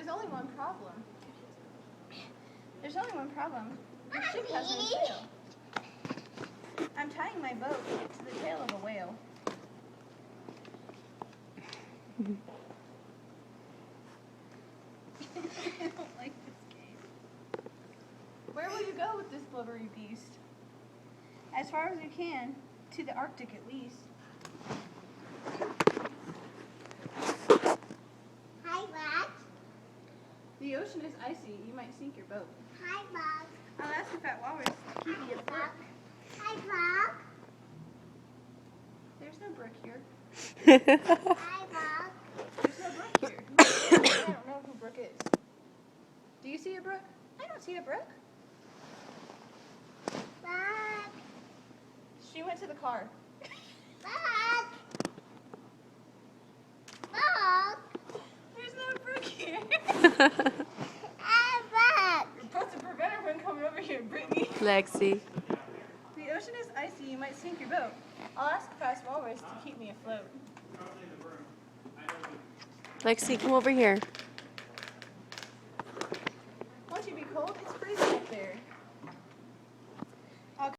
There's only one problem. There's only one problem. Your ship has no sail. I'm tying my boat to the tail of a whale. I don't like this game. Where will you go with this blubbery beast? As far as you can, to the Arctic at least. Hi, Max. The ocean is icy. You might sink your boat. Hi, Max. I'll ask the fat walrus to keep me afloat. Hi, Max. There's no brook here. Hi, Max. There's no brook here. I don't know who Brooke is. Do you see a brook? I don't see a brook. Max. She went to the car. Max. Max. There's no brook here. Hi, Max. You're supposed to prevent her from coming over here, Brittany. Lexi. The ocean is icy. You might sink your boat. I'll ask the fast walrus to keep me afloat. Lexi, come over here.